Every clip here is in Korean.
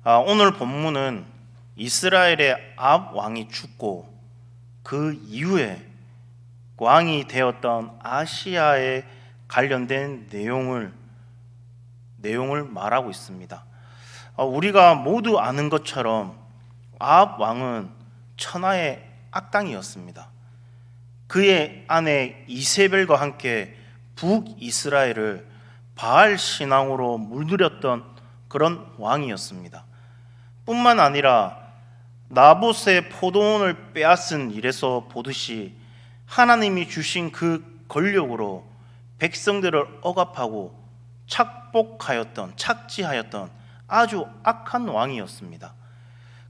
오늘 본문은 이스라엘의 아합 왕이 죽고 그 이후에 왕이 되었던 아시야에 관련된 내용을 말하고 있습니다. 우리가 모두 아는 것처럼 아합 왕은 천하의 악당이었습니다. 그의 아내 이세벨과 함께 북이스라엘을 바알 신앙으로 물들였던 그런 왕이었습니다. 뿐만 아니라 나봇의 포도원을 빼앗은 일에서 보듯이 하나님이 주신 그 권력으로 백성들을 억압하고 착지하였던 아주 악한 왕이었습니다.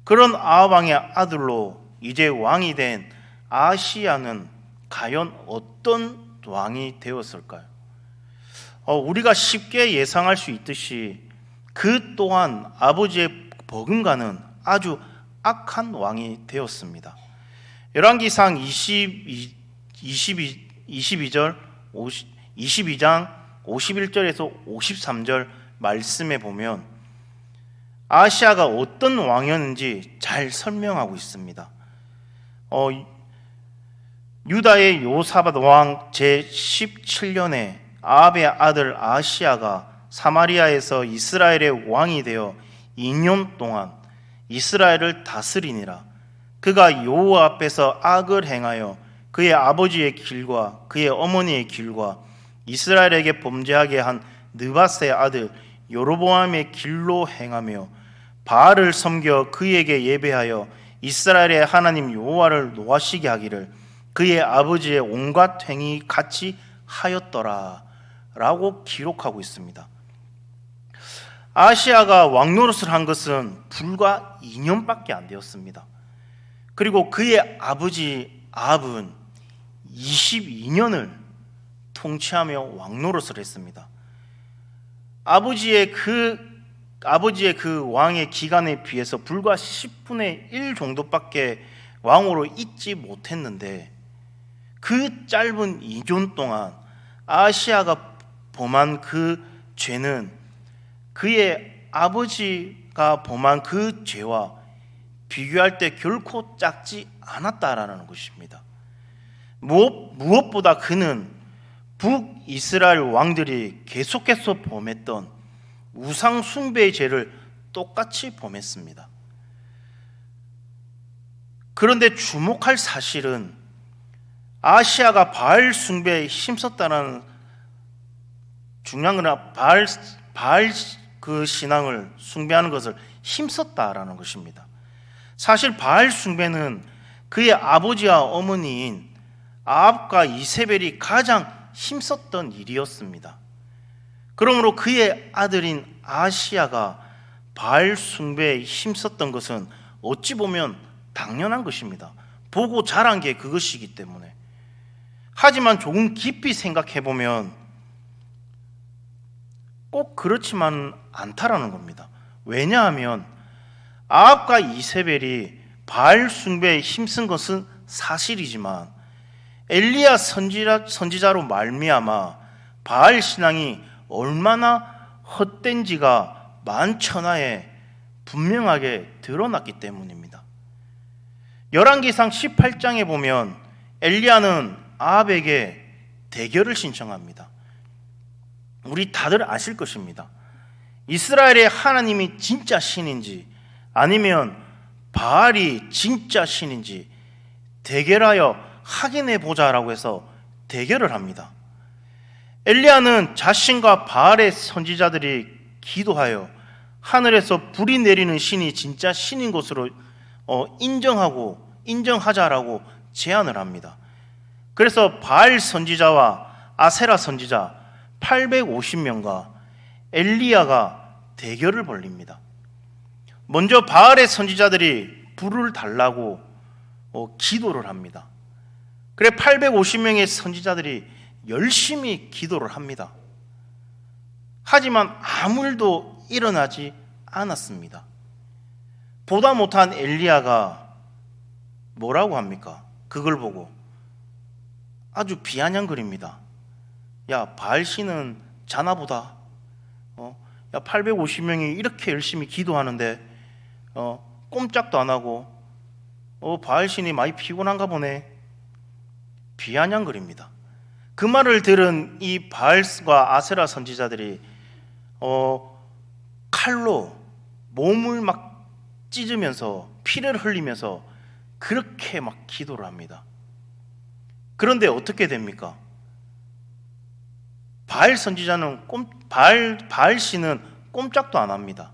그런 아합 왕의 아들로 이제 왕이 된 아시야는 과연 어떤 왕이 되었을까요? 우리가 쉽게 예상할 수 있듯이 그 또한 아버지의 버금가는 아주 악한 왕이 되었습니다. 열왕기상 22장 51절에서 53절 말씀에 보면 아시야가 어떤 왕이었는지 잘 설명하고 있습니다. 유다의 요사밧 왕 제17년에 아합의 아들 아시야가 사마리아에서 이스라엘의 왕이 되어 2년 동안 이스라엘을 다스리니라. 그가 여호와 앞에서 악을 행하여 그의 아버지의 길과 그의 어머니의 길과 이스라엘에게 범죄하게 한 느밧의 아들 여로보암의 길로 행하며 바알을 섬겨 그에게 예배하여 이스라엘의 하나님 여호와를 노하시게 하기를 그의 아버지의 온갖 행위 같이 하였더라 라고 기록하고 있습니다. 아시야가 왕노릇을 한 것은 불과 2년밖에 안 되었습니다. 그리고 그의 아버지 아합은 22년을 통치하며 왕노릇을 했습니다. 아버지의 그 왕의 기간에 비해서 불과 10분의 1 정도밖에 왕으로 있지 못했는데 그 짧은 2년 동안 아시야가 범한 그 죄는 그의 아버지가 범한 그 죄와 비교할 때 결코 작지 않았다라는 것입니다. 무엇보다 그는 북이스라엘 왕들이 계속해서 범했던 우상 숭배의 죄를 똑같이 범했습니다. 그런데 주목할 사실은 아시야가 바알 숭배에 힘썼다는 중요한 건 바알 그 신앙을 숭배하는 것을 힘썼다라는 것입니다. 사실 바알 숭배는 그의 아버지와 어머니인 아합과 이세벨이 가장 힘썼던 일이었습니다. 그러므로 그의 아들인 아시야가 바알 숭배에 힘썼던 것은 어찌 보면 당연한 것입니다. 보고 자란 게 그것이기 때문에. 하지만 조금 깊이 생각해 보면 꼭 그렇지만 않다라는 겁니다. 왜냐하면 아합과 이세벨이 바알 숭배에 힘쓴 것은 사실이지만 엘리야 선지자로 말미암아 바알 신앙이 얼마나 헛된지가 만천하에 분명하게 드러났기 때문입니다. 열왕기상 18장에 보면 엘리야는 아합에게 대결을 신청합니다. 우리 다들 아실 것입니다. 이스라엘의 하나님이 진짜 신인지 아니면 바알이 진짜 신인지 대결하여 확인해 보자라고 해서 대결을 합니다. 엘리야는 자신과 바알의 선지자들이 기도하여 하늘에서 불이 내리는 신이 진짜 신인 것으로 인정하자라고 제안을 합니다. 그래서 바알 선지자와 아세라 선지자 850명과 엘리야가 대결을 벌립니다. 먼저 바알의 선지자들이 불을 달라고 기도를 합니다. 그래 850명의 선지자들이 열심히 기도를 합니다. 하지만 아무 일도 일어나지 않았습니다. 보다 못한 엘리야가 뭐라고 합니까? 그걸 보고 아주 비아냥거립니다. 야, 바알 신은 자나보다. 야, 850명이 이렇게 열심히 기도하는데 꼼짝도 안 하고 바알신이 많이 피곤한가 보네, 비아냥거립니다. 그 말을 들은 이 바알과 아세라 선지자들이 칼로 몸을 막 찢으면서 피를 흘리면서 그렇게 막 기도를 합니다. 그런데 어떻게 됩니까? 바알 선지자는 바알신은 꼼짝도 안 합니다.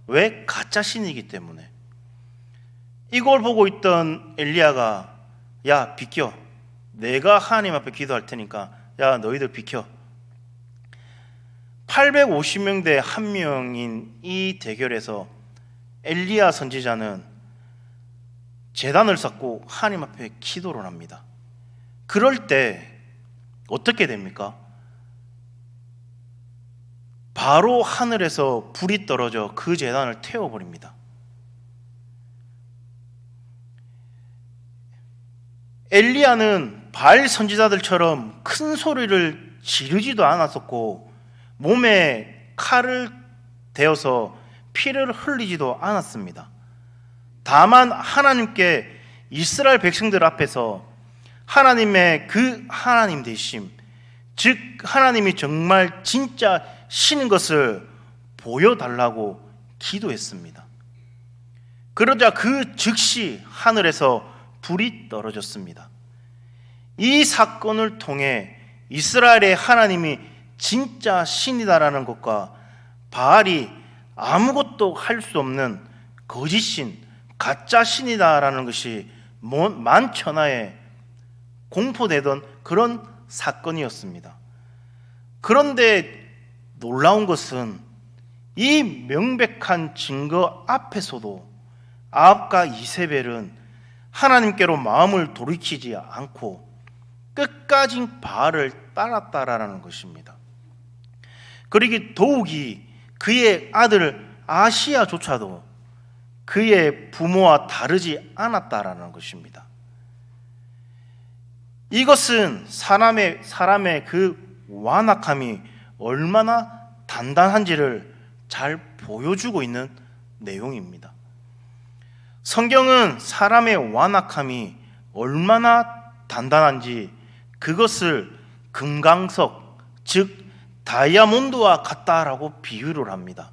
왜? 가짜 신이기 때문에. 이걸 보고 있던 엘리야가 야 비켜, 내가 하나님 앞에 기도할 테니까 야 너희들 비켜. 850명 대 1명인 이 대결에서 엘리야 선지자는 제단을 쌓고 하나님 앞에 기도를 합니다. 그럴 때 어떻게 됩니까? 바로 하늘에서 불이 떨어져 그 제단을 태워버립니다. 엘리야는 바알 선지자들처럼 큰 소리를 지르지도 않았었고 몸에 칼을 대어서 피를 흘리지도 않았습니다. 다만 하나님께 이스라엘 백성들 앞에서 하나님의 그 하나님 되심, 즉 하나님이 정말 진짜 신인 것을 보여달라고 기도했습니다. 그러자 그 즉시 하늘에서 불이 떨어졌습니다. 이 사건을 통해 이스라엘의 하나님이 진짜 신이다라는 것과 바알이 아무것도 할 수 없는 거짓신, 가짜 신이다라는 것이 만천하에 공포되던 그런 사건이었습니다. 그런데 놀라운 것은 이 명백한 증거 앞에서도 아합과 이세벨은 하나님께로 마음을 돌이키지 않고 끝까지 바알을 따랐다라는 것입니다. 그리고 더욱이 그의 아들 아시야조차도 그의 부모와 다르지 않았다라는 것입니다. 이것은 사람의 그 완악함이 얼마나 단단한지를 잘 보여주고 있는 내용입니다. 성경은 사람의 완악함이 얼마나 단단한지 그것을 금강석, 즉 다이아몬드와 같다라고 비유를 합니다.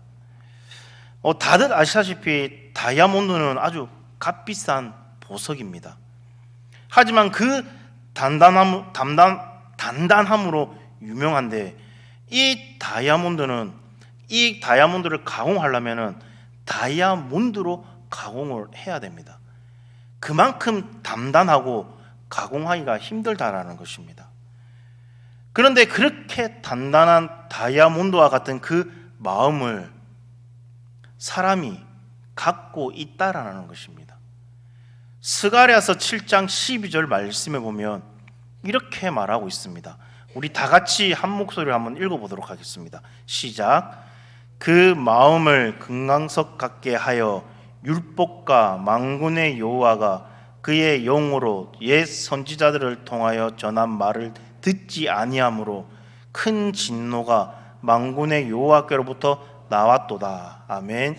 다들 아시다시피 다이아몬드는 아주 값비싼 보석입니다. 하지만 그 단단함으로 유명한데 이 다이아몬드를 가공하려면 다이아몬드로 가공을 해야 됩니다. 그만큼 단단하고 가공하기가 힘들다라는 것입니다. 그런데 그렇게 단단한 다이아몬드와 같은 그 마음을 사람이 갖고 있다라는 것입니다. 스가랴서 7장 12절 말씀에 보면 이렇게 말하고 있습니다. 우리 다 같이 한 목소리로 한번 읽어보도록 하겠습니다. 시작. 그 마음을 금강석 같게 하여 율법과 만군의 여호와가 그의 영으로 옛 선지자들을 통하여 전한 말을 듣지 아니하므로 큰 진노가 만군의 여호와께로부터 나왔도다. 아멘.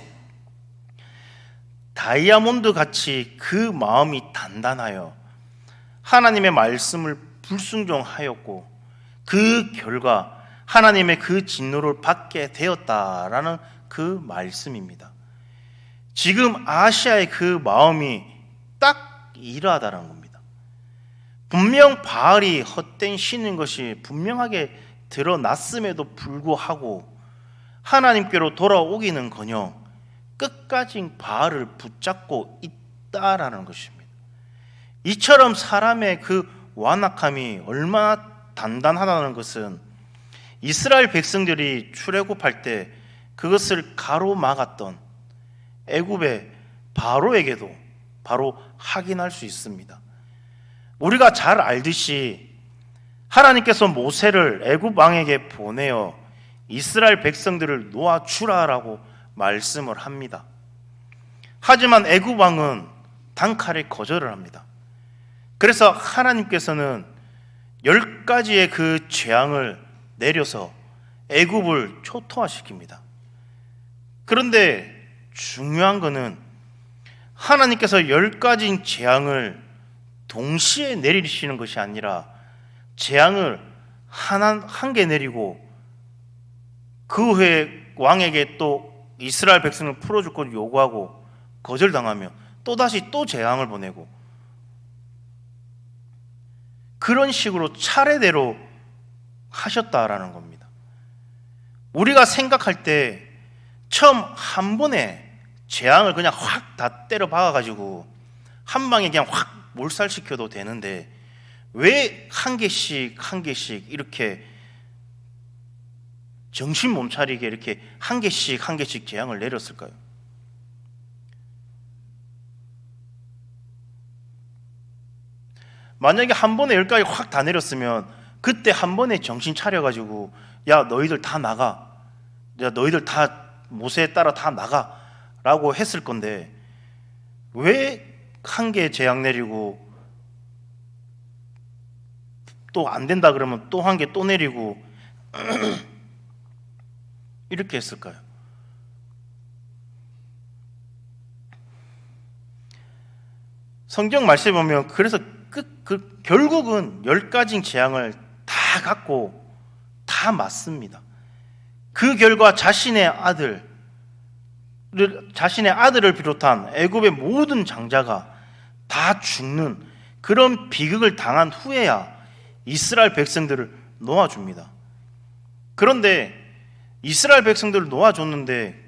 다이아몬드 같이 그 마음이 단단하여 하나님의 말씀을 불순종하였고 그 결과 하나님의 그 진노를 받게 되었다라는 그 말씀입니다. 지금 아시아의 그 마음이 딱 이러하다는 겁니다. 분명 바알이 헛된 신인 것이 분명하게 드러났음에도 불구하고 하나님께로 돌아오기는커녕 끝까지 바알을 붙잡고 있다라는 것입니다. 이처럼 사람의 그 완악함이 얼마나 단단하다는 것은 이스라엘 백성들이 출애굽할 때 그것을 가로막았던 애굽의 바로에게도 바로 확인할 수 있습니다. 우리가 잘 알듯이 하나님께서 모세를 애굽 왕에게 보내어 이스라엘 백성들을 놓아주라라고 말씀을 합니다. 하지만 애굽 왕은 단칼에 거절을 합니다. 그래서 하나님께서는 10가지의 그 재앙을 내려서 애굽을 초토화시킵니다. 그런데 중요한 것은 하나님께서 10가지 재앙을 동시에 내리시는 것이 아니라 재앙을 한 개 내리고 그 후에 왕에게 또 이스라엘 백성을 풀어줄 걸 요구하고 거절당하며 또다시 또 재앙을 보내고, 그런 식으로 차례대로 하셨다라는 겁니다. 우리가 생각할 때 처음 한 번에 재앙을 그냥 확 다 때려 박아가지고 한 방에 그냥 확 몰살시켜도 되는데 왜 한 개씩 한 개씩 이렇게 정신 못 차리게 이렇게 한 개씩 한 개씩 재앙을 내렸을까요? 만약에 한 번에 10가지 확 다 내렸으면 그때 한 번에 정신 차려가지고 야 너희들 다 나가, 야 너희들 다 모세에 따라 다 나가 라고 했을 건데 왜 한 개 재앙 내리고 또 안 된다 그러면 또 한 개 또 내리고 이렇게 했을까요? 성경 말씀에 보면 그래서 결국은 10가지 재앙을 다 갖고 다 맞습니다. 그 결과 자신의 아들을 비롯한 애굽의 모든 장자가 다 죽는 그런 비극을 당한 후에야 이스라엘 백성들을 놓아줍니다. 그런데 이스라엘 백성들을 놓아줬는데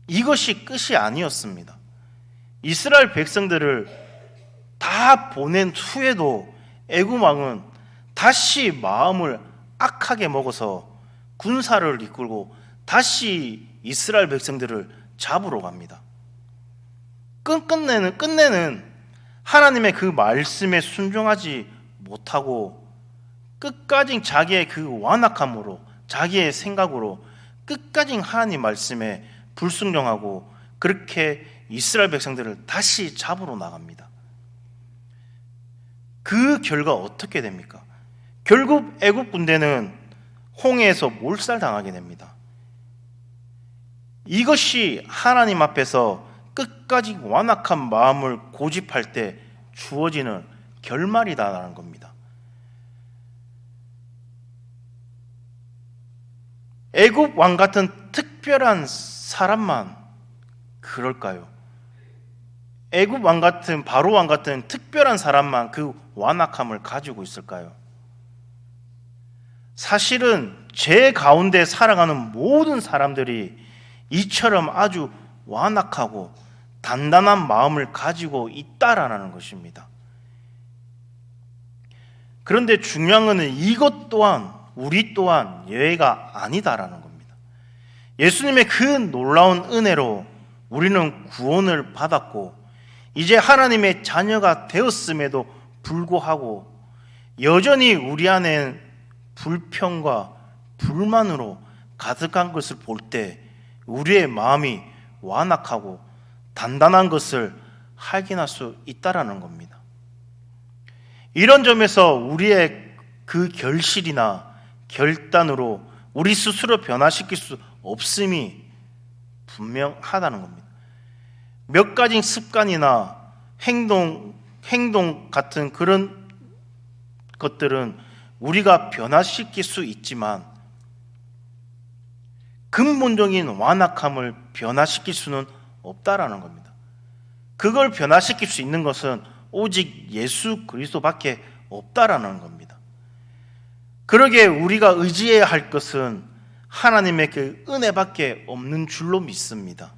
이것이 끝이 아니었습니다. 이스라엘 백성들을 다 보낸 후에도 애굽 왕은 다시 마음을 악하게 먹어서 군사를 이끌고 다시 이스라엘 백성들을 잡으러 갑니다. 끝내는 하나님의 그 말씀에 순종하지 못하고 끝까지 자기의 그 완악함으로 자기의 생각으로 끝까지 하나님 말씀에 불순종하고 그렇게 이스라엘 백성들을 다시 잡으러 나갑니다. 그 결과 어떻게 됩니까? 결국 애굽 군대는 홍해에서 몰살당하게 됩니다. 이것이 하나님 앞에서 끝까지 완악한 마음을 고집할 때 주어지는 결말이다라는 겁니다. 애굽 왕 같은 특별한 사람만 그럴까요? 애굽 왕 같은 바로 왕 같은 특별한 사람만 그 완악함을 가지고 있을까요? 사실은 제 가운데 살아가는 모든 사람들이 이처럼 아주 완악하고 단단한 마음을 가지고 있다라는 것입니다. 그런데 중요한 것은 이것 또한 우리 또한 예외가 아니다라는 겁니다. 예수님의 그 놀라운 은혜로 우리는 구원을 받았고 이제 하나님의 자녀가 되었음에도 불구하고 여전히 우리 안에 불평과 불만으로 가득한 것을 볼 때 우리의 마음이 완악하고 단단한 것을 확인할 수 있다라는 겁니다. 이런 점에서 우리의 그 결실이나 결단으로 우리 스스로 변화시킬 수 없음이 분명하다는 겁니다. 몇 가지 습관이나 행동 같은 그런 것들은 우리가 변화시킬 수 있지만 근본적인 완악함을 변화시킬 수는 없다라는 겁니다. 그걸 변화시킬 수 있는 것은 오직 예수 그리스도밖에 없다라는 겁니다. 그러기에 우리가 의지해야 할 것은 하나님의 그 은혜밖에 없는 줄로 믿습니다.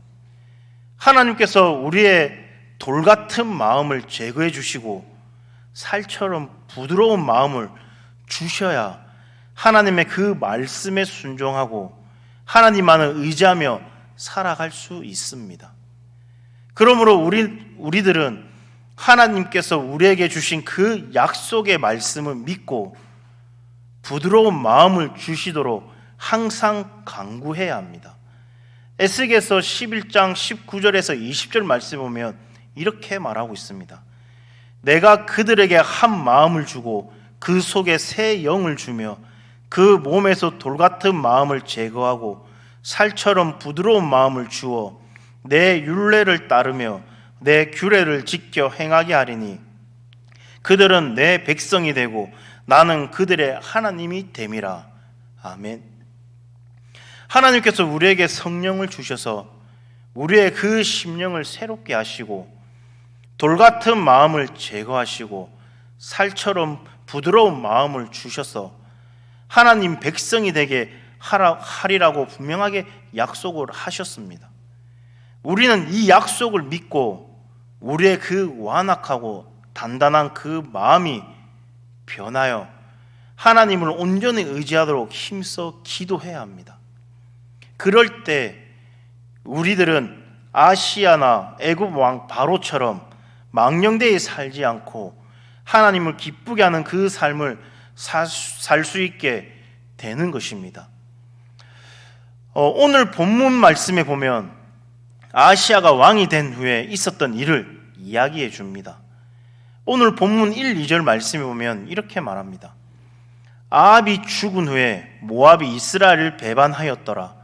하나님께서 우리의 돌 같은 마음을 제거해 주시고 살처럼 부드러운 마음을 주셔야 하나님의 그 말씀에 순종하고 하나님만을 의지하며 살아갈 수 있습니다. 그러므로 우리들은 하나님께서 우리에게 주신 그 약속의 말씀을 믿고 부드러운 마음을 주시도록 항상 간구해야 합니다. 에스겔서 11장 19절에서 20절 말씀 보면 이렇게 말하고 있습니다. 내가 그들에게 한 마음을 주고 그 속에 새 영을 주며 그 몸에서 돌 같은 마음을 제거하고 살처럼 부드러운 마음을 주어 내 율례를 따르며 내 규례를 지켜 행하게 하리니 그들은 내 백성이 되고 나는 그들의 하나님이 됨이라. 아멘. 하나님께서 우리에게 성령을 주셔서 우리의 그 심령을 새롭게 하시고 돌같은 마음을 제거하시고 살처럼 부드러운 마음을 주셔서 하나님 백성이 되게 하리라고 분명하게 약속을 하셨습니다. 우리는 이 약속을 믿고 우리의 그 완악하고 단단한 그 마음이 변하여 하나님을 온전히 의지하도록 힘써 기도해야 합니다. 그럴 때 우리들은 아시아나 애굽 왕 바로처럼 망령되이 살지 않고 하나님을 기쁘게 하는 그 삶을 살 수 있게 되는 것입니다. 오늘 본문 말씀에 보면 아시아가 왕이 된 후에 있었던 일을 이야기해 줍니다. 오늘 본문 1, 2절 말씀에 보면 이렇게 말합니다. 아합이 죽은 후에 모압이 이스라엘을 배반하였더라.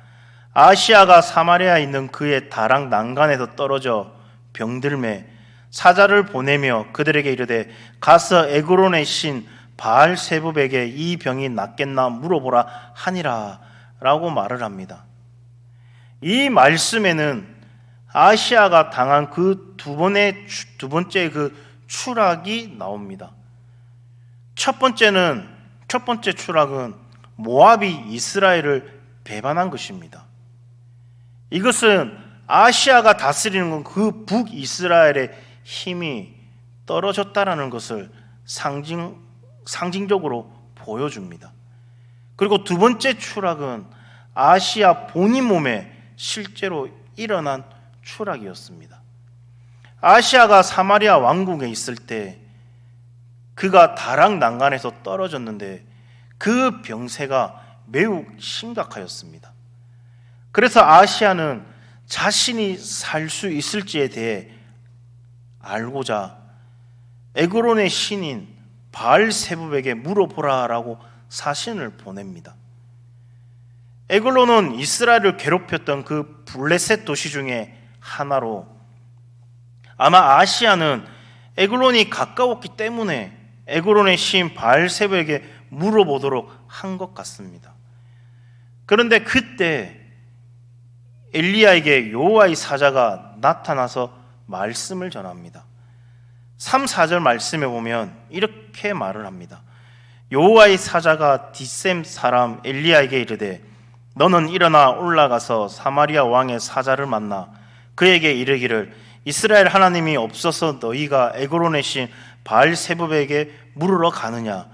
아시아가 사마리아에 있는 그의 다락 난간에서 떨어져 병들매 사자를 보내며 그들에게 이르되 가서 에그론의 신 바알세붑에게 이 병이 낫겠나 물어보라 하니라 라고 말을 합니다. 이 말씀에는 아시아가 당한 그 두 번째 그 추락이 나옵니다. 첫 번째 추락은 모압이 이스라엘을 배반한 것입니다. 이것은 아시아가 다스리는 그 북이스라엘의 힘이 떨어졌다라는 것을 상징적으로 보여줍니다. 그리고 두 번째 추락은 아시아 본인 몸에 실제로 일어난 추락이었습니다. 아시아가 사마리아 왕국에 있을 때 그가 다락 난간에서 떨어졌는데 그 병세가 매우 심각하였습니다. 그래서 아시아는 자신이 살 수 있을지에 대해 알고자 에그론의 신인 바알세붑에게 물어보라라고 사신을 보냅니다. 에글론은 이스라엘을 괴롭혔던 그 블레셋 도시 중에 하나로 아마 아시아는 에글론이 가까웠기 때문에 에글론의 신 바알세붑에게 물어보도록 한 것 같습니다. 그런데 그때 엘리야에게 여호와의 사자가 나타나서 말씀을 전합니다. 3, 4절 말씀에 보면 이렇게 말을 합니다. 여호와의 사자가 디셈 사람 엘리야에게 이르되 너는 일어나 올라가서 사마리아 왕의 사자를 만나 그에게 이르기를 이스라엘 하나님이 없어서 너희가 에그론의 신 바알세붑에게 물으러 가느냐.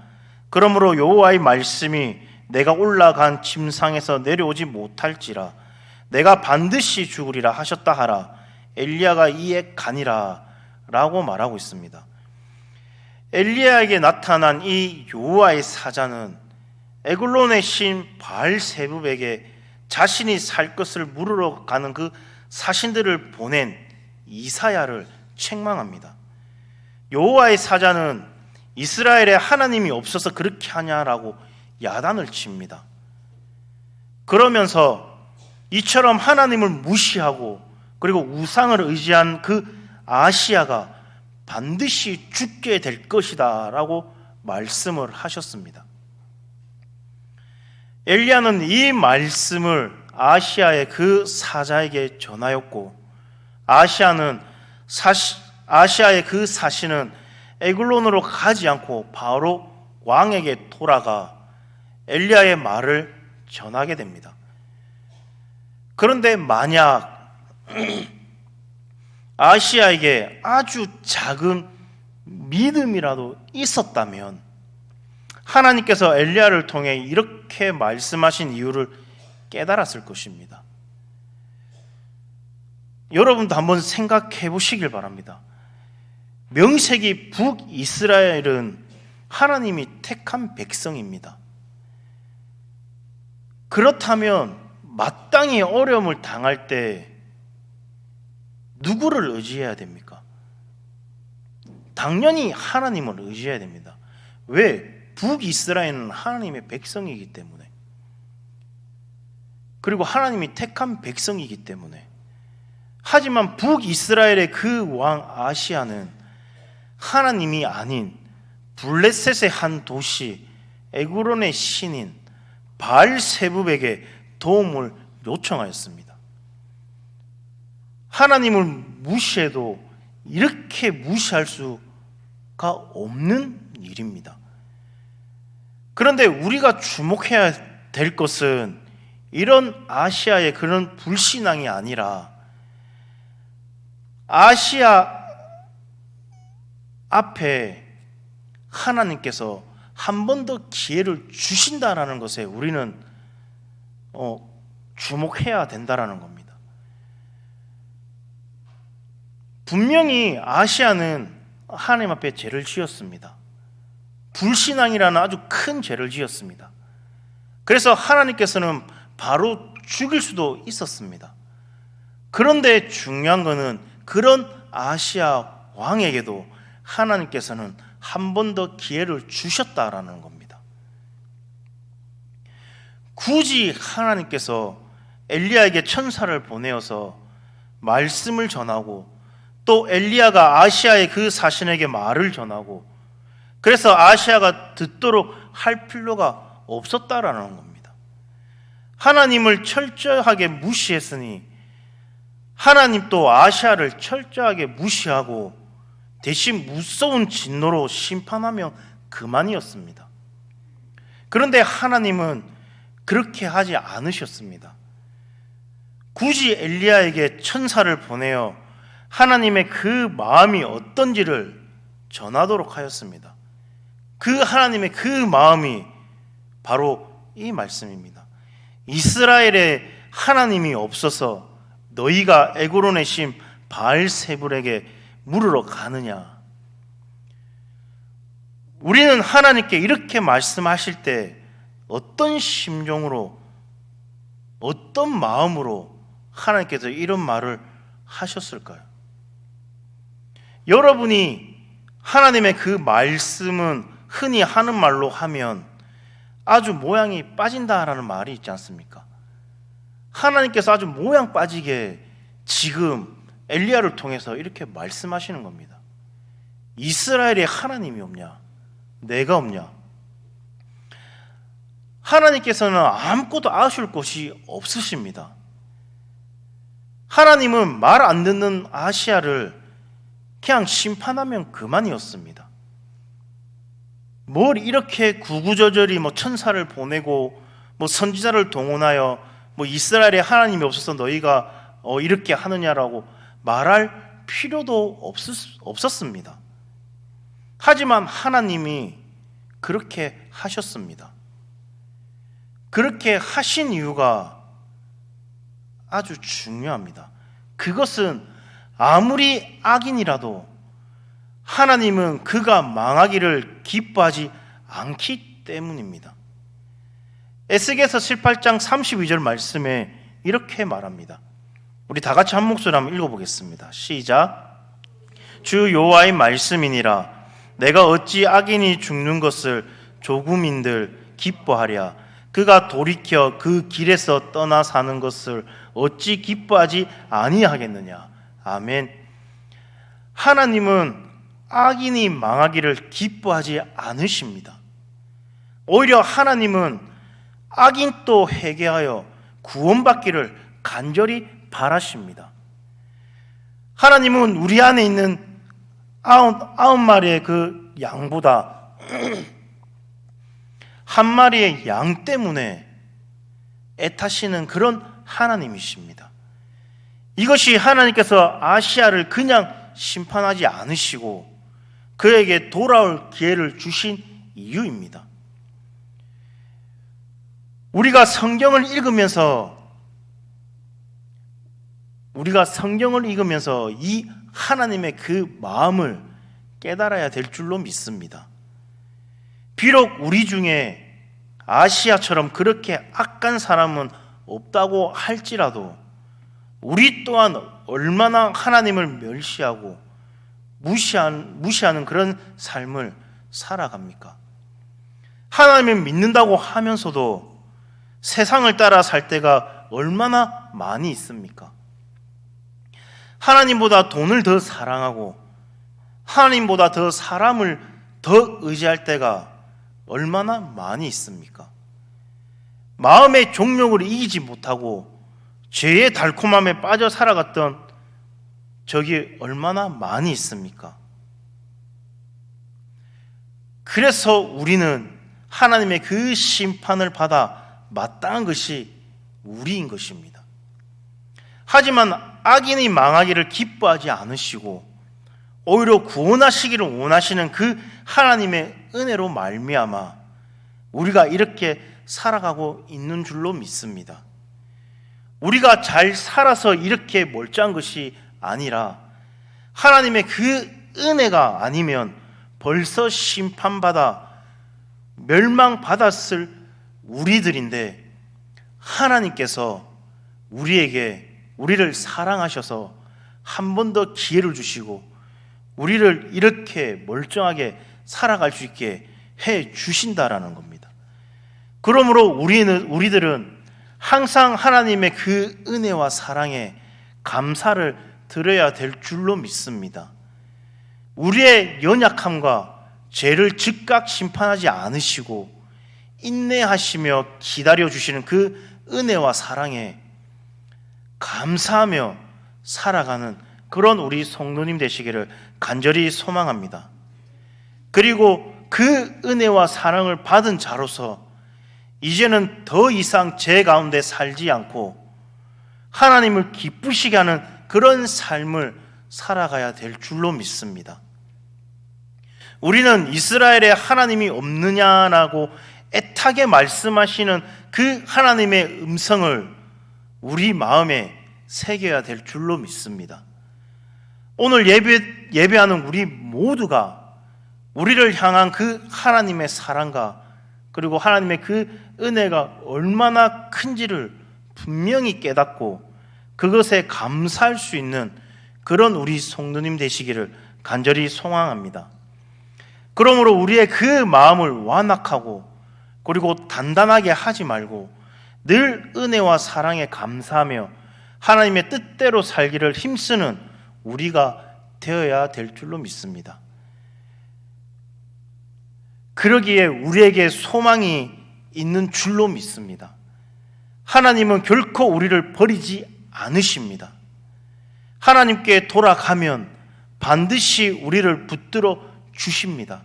그러므로 여호와의 말씀이 내가 올라간 침상에서 내려오지 못할지라 내가 반드시 죽으리라 하셨다 하라. 엘리야가 이에 가니라 라고 말하고 있습니다. 엘리야에게 나타난 이 여호와의 사자는 에글론의 신 바알세붑에게 자신이 살 것을 물으러 가는 그 사신들을 보낸 이사야를 책망합니다. 여호와의 사자는 이스라엘에 하나님이 없어서 그렇게 하냐라고 야단을 칩니다. 그러면서 이처럼 하나님을 무시하고 그리고 우상을 의지한 그 아시아가 반드시 죽게 될 것이다 라고 말씀을 하셨습니다. 엘리야는 이 말씀을 아시아의 그 사자에게 전하였고 아시아의 그 사신은 에글론으로 가지 않고 바로 왕에게 돌아가 엘리야의 말을 전하게 됩니다. 그런데 만약 아시아에게 아주 작은 믿음이라도 있었다면 하나님께서 엘리야를 통해 이렇게 말씀하신 이유를 깨달았을 것입니다. 여러분도 한번 생각해 보시길 바랍니다. 명색이 북이스라엘은 하나님이 택한 백성입니다. 그렇다면 마땅히 어려움을 당할 때 누구를 의지해야 됩니까? 당연히 하나님을 의지해야 됩니다. 왜? 북이스라엘은 하나님의 백성이기 때문에, 그리고 하나님이 택한 백성이기 때문에 하지만 북이스라엘의 그 왕 아시아는 하나님이 아닌 블레셋의 한 도시 에그론의 신인 바알세붑에게 도움을 요청하였습니다. 하나님을 무시해도 이렇게 무시할 수가 없는 일입니다. 그런데 우리가 주목해야 될 것은 이런 아시아의 그런 불신앙이 아니라 아시아 앞에 하나님께서 한 번 더 기회를 주신다라는 것에 우리는 주목해야 된다라는 겁니다. 분명히 아시아는 하나님 앞에 죄를 지었습니다. 불신앙이라는 아주 큰 죄를 지었습니다. 그래서 하나님께서는 바로 죽일 수도 있었습니다. 그런데 중요한 것은 그런 아시아 왕에게도 하나님께서는 한 번 더 기회를 주셨다라는 겁니다. 굳이 하나님께서 엘리야에게 천사를 보내어서 말씀을 전하고 또 엘리야가 아시아의 그 사신에게 말을 전하고 그래서 아시아가 듣도록 할 필요가 없었다라는 겁니다. 하나님을 철저하게 무시했으니 하나님 또 아시아를 철저하게 무시하고 대신 무서운 진노로 심판하면 그만이었습니다. 그런데 하나님은 그렇게 하지 않으셨습니다. 굳이 엘리야에게 천사를 보내어 하나님의 그 마음이 어떤지를 전하도록 하였습니다. 그 하나님의 그 마음이 바로 이 말씀입니다. 이스라엘에 하나님이 없어서 너희가 에그론의 신 바알세붑에게 물으러 가느냐? 우리는 하나님께 이렇게 말씀하실 때 어떤 심정으로 어떤 마음으로 하나님께서 이런 말을 하셨을까요? 여러분이 하나님의 그 말씀은 흔히 하는 말로 하면 아주 모양이 빠진다라는 말이 있지 않습니까? 하나님께서 아주 모양 빠지게 지금 엘리야를 통해서 이렇게 말씀하시는 겁니다. 이스라엘에 하나님이 없냐? 내가 없냐? 하나님께서는 아무것도 아쉬울 것이 없으십니다. 하나님은 말 안 듣는 아시아를 그냥 심판하면 그만이었습니다. 뭘 이렇게 구구절절히 천사를 보내고 선지자를 동원하여 이스라엘에 하나님이 없어서 너희가 이렇게 하느냐라고 말할 필요도 없었습니다. 하지만 하나님이 그렇게 하셨습니다. 그렇게 하신 이유가 아주 중요합니다. 그것은 아무리 악인이라도 하나님은 그가 망하기를 기뻐하지 않기 때문입니다. 에스겔서 18장 32절 말씀에 이렇게 말합니다. 우리 다 같이 한 목소리 한번 읽어보겠습니다. 시작. 주 여호와의 말씀이니라. 내가 어찌 악인이 죽는 것을 조금인들 기뻐하랴. 그가 돌이켜 그 길에서 떠나 사는 것을 어찌 기뻐하지 아니하겠느냐. 아멘. 하나님은 악인이 망하기를 기뻐하지 않으십니다. 오히려 하나님은 악인도 회개하여 구원받기를 간절히 바라십니다. 하나님은 우리 안에 있는 아홉 마리의 그 양보다 한 마리의 양 때문에 애타시는 그런 하나님이십니다. 이것이 하나님께서 아시아를 그냥 심판하지 않으시고 그에게 돌아올 기회를 주신 이유입니다. 우리가 성경을 읽으면서 이 하나님의 그 마음을 깨달아야 될 줄로 믿습니다. 비록 우리 중에 아시아처럼 그렇게 악한 사람은 없다고 할지라도 우리 또한 얼마나 하나님을 멸시하고 무시하는 그런 삶을 살아갑니까? 하나님을 믿는다고 하면서도 세상을 따라 살 때가 얼마나 많이 있습니까? 하나님보다 돈을 더 사랑하고 하나님보다 더 사람을 더 의지할 때가 얼마나 많이 있습니까? 마음의 종욕을 이기지 못하고 죄의 달콤함에 빠져 살아갔던 적이 얼마나 많이 있습니까? 그래서 우리는 하나님의 그 심판을 받아 마땅한 것이 우리인 것입니다. 하지만 악인이 망하기를 기뻐하지 않으시고 오히려 구원하시기를 원하시는 그 하나님의 은혜로 말미암아 우리가 이렇게 살아가고 있는 줄로 믿습니다. 우리가 잘 살아서 이렇게 멀쩡한 것이 아니라 하나님의 그 은혜가 아니면 벌써 심판받아 멸망받았을 우리들인데 하나님께서 우리를 사랑하셔서 한 번 더 기회를 주시고 우리를 이렇게 멀쩡하게 살아갈 수 있게 해 주신다라는 겁니다. 그러므로 우리들은 항상 하나님의 그 은혜와 사랑에 감사를 드려야 될 줄로 믿습니다. 우리의 연약함과 죄를 즉각 심판하지 않으시고 인내하시며 기다려주시는 그 은혜와 사랑에 감사하며 살아가는 그런 우리 성도님 되시기를 간절히 소망합니다. 그리고 그 은혜와 사랑을 받은 자로서 이제는 더 이상 죄 가운데 살지 않고 하나님을 기쁘시게 하는 그런 삶을 살아가야 될 줄로 믿습니다. 우리는 이스라엘에 하나님이 없느냐라고 애타게 말씀하시는 그 하나님의 음성을 우리 마음에 새겨야 될 줄로 믿습니다. 오늘 예배하는 우리 모두가 우리를 향한 그 하나님의 사랑과 그리고 하나님의 그 은혜가 얼마나 큰지를 분명히 깨닫고 그것에 감사할 수 있는 그런 우리 성도님 되시기를 간절히 소망합니다. 그러므로 우리의 그 마음을 완악하고 그리고 단단하게 하지 말고 늘 은혜와 사랑에 감사하며 하나님의 뜻대로 살기를 힘쓰는 우리가 되어야 될 줄로 믿습니다. 그러기에 우리에게 소망이 있는 줄로 믿습니다. 하나님은 결코 우리를 버리지 않으십니다. 하나님께 돌아가면 반드시 우리를 붙들어 주십니다.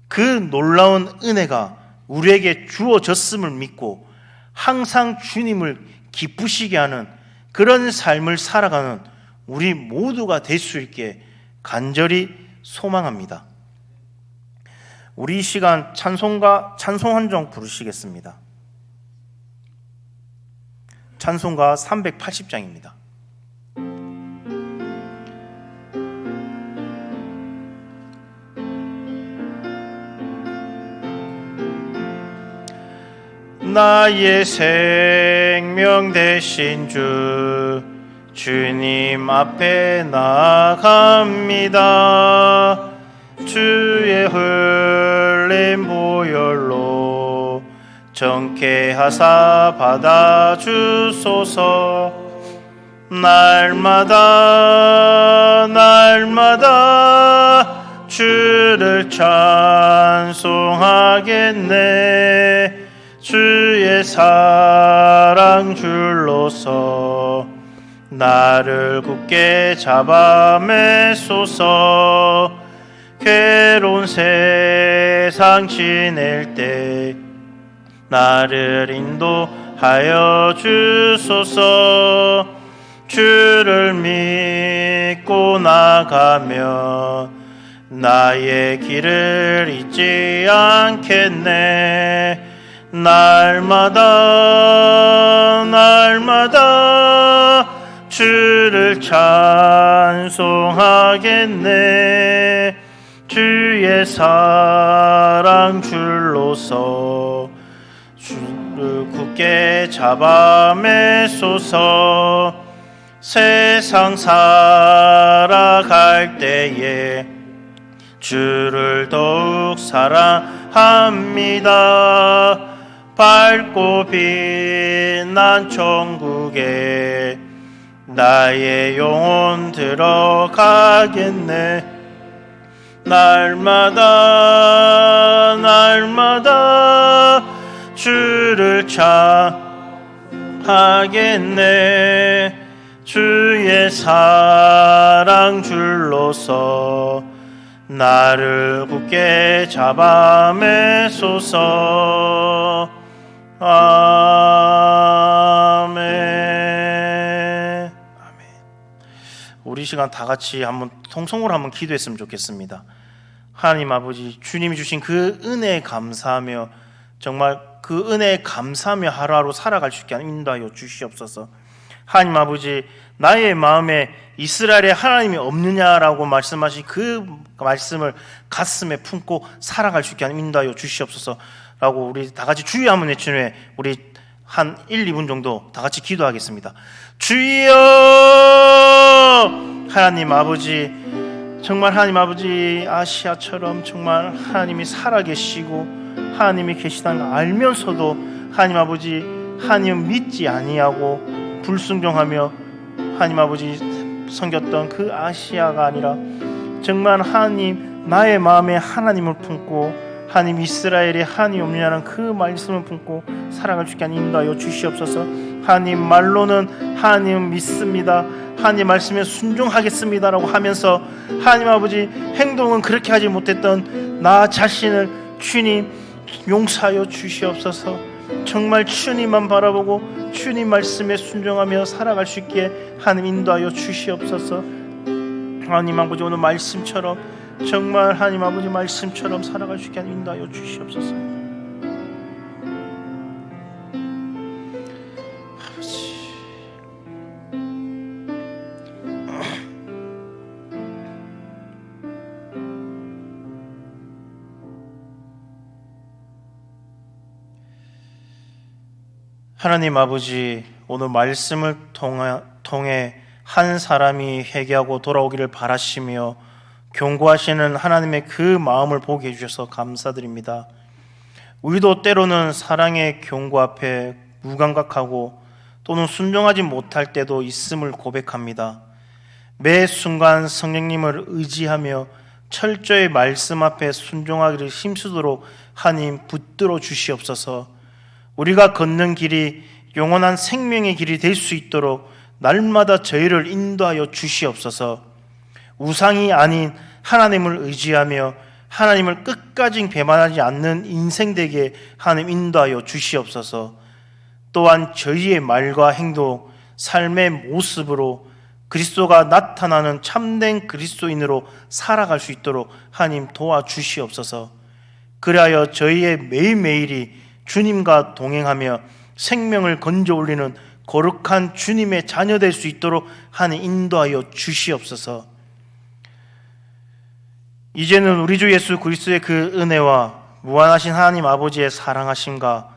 그 놀라운 은혜가 우리에게 주어졌음을 믿고 항상 주님을 기쁘시게 하는 그런 삶을 살아가는 우리 모두가 될 수 있게 간절히 소망합니다. 우리 이 시간 찬송가 찬송 한 종 부르시겠습니다. 찬송가 380장입니다. 나의 생명 되신 주님 앞에 나아갑니다. 주의 흘린 보혈로 정케 하사 받아주소서. 날마다 주를 찬송하겠네. 주의 사랑 줄로서 나를 굳게 잡아 매소서. 괴로운 세상 지낼 때 나를 인도하여 주소서. 주를 믿고 나가면 나의 길을 잊지 않겠네. 날마다 주를 찬송하겠네. 주의 사랑 줄로서 주를 굳게 잡아 매소서. 세상 살아갈 때에 주를 더욱 사랑합니다. 밝고 빛난 천국에 나의 영혼 들어가겠네. 날마다 날마다 주를 찬하겠네. 주의 사랑 줄로서 나를 굳게 잡아매소서. 아멘. 우리 시간 다 같이 한번 통성으로 한번 기도했으면 좋겠습니다. 하나님 아버지, 주님이 주신 그 은혜에 감사하며 정말 그 은혜에 감사하며 하루하루 살아갈 수 있게 인도하여 주시옵소서. 하나님 아버지, 나의 마음에 이스라엘에 하나님이 없느냐라고 말씀하신 그 말씀을 가슴에 품고 살아갈 수 있게 인도하여 주시옵소서 라고 우리 다 같이 주여 한번 외친 후에 우리 한 1, 2분 정도 다 같이 기도하겠습니다. 주여! 하나님 아버지, 정말 하나님 아버지, 아시아처럼 정말 하나님이 살아계시고 하나님이 계시다는 걸 알면서도 하나님 아버지, 하나님 믿지 아니하고 불순종하며 하나님 아버지 섬겼던 그 아시아가 아니라 정말 하나님, 나의 마음에 하나님을 품고 하나님 이스라엘에 하나님 없느냐는 그 말씀을 품고 살아갈 수 있게 인도하여 주시옵소서. 하나님 말로는 하나님 믿습니다, 하나님 말씀에 순종하겠습니다라고 하면서 하나님 아버지 행동은 그렇게 하지 못했던 나 자신을 주님 용서하여 주시옵소서. 정말 주님만 바라보고 주님 말씀에 순종하며 살아갈 수 있게 하나님 인도하여 주시옵소서. 하나님 아버지, 오늘 말씀처럼 정말 하나님 아버지 말씀처럼 살아갈 수 있게 인도하여 주시옵소서. 아버지, 하나님 아버지, 오늘 말씀을 통해 한 사람이 회개하고 돌아오기를 바라시며 경고하시는 하나님의 그 마음을 보게 해주셔서 감사드립니다. 우리도 때로는 사랑의 경고 앞에 무감각하고 또는 순종하지 못할 때도 있음을 고백합니다. 매 순간 성령님을 의지하며 철저히 말씀 앞에 순종하기를 힘쓰도록 하나님 붙들어 주시옵소서. 우리가 걷는 길이 영원한 생명의 길이 될 수 있도록 날마다 저희를 인도하여 주시옵소서. 우상이 아닌 하나님을 의지하며 하나님을 끝까지 배반하지 않는 인생 되게 하나님 인도하여 주시옵소서. 또한 저희의 말과 행동, 삶의 모습으로 그리스도가 나타나는 참된 그리스도인으로 살아갈 수 있도록 하나님 도와주시옵소서. 그리하여 저희의 매일매일이 주님과 동행하며 생명을 건져 올리는 거룩한 주님의 자녀 될 수 있도록 하나님 인도하여 주시옵소서. 이제는 우리 주 예수 그리스도의 그 은혜와 무한하신 하나님 아버지의 사랑하심과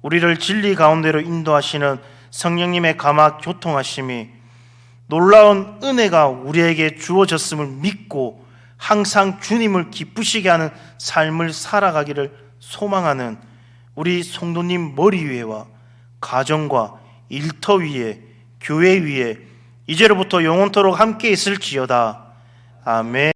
우리를 진리 가운데로 인도하시는 성령님의 감화 교통하심이 놀라운 은혜가 우리에게 주어졌음을 믿고 항상 주님을 기쁘시게 하는 삶을 살아가기를 소망하는 우리 성도님 머리 위에와 가정과 일터 위에 교회 위에 이제로부터 영원토록 함께 있을지어다. 아멘.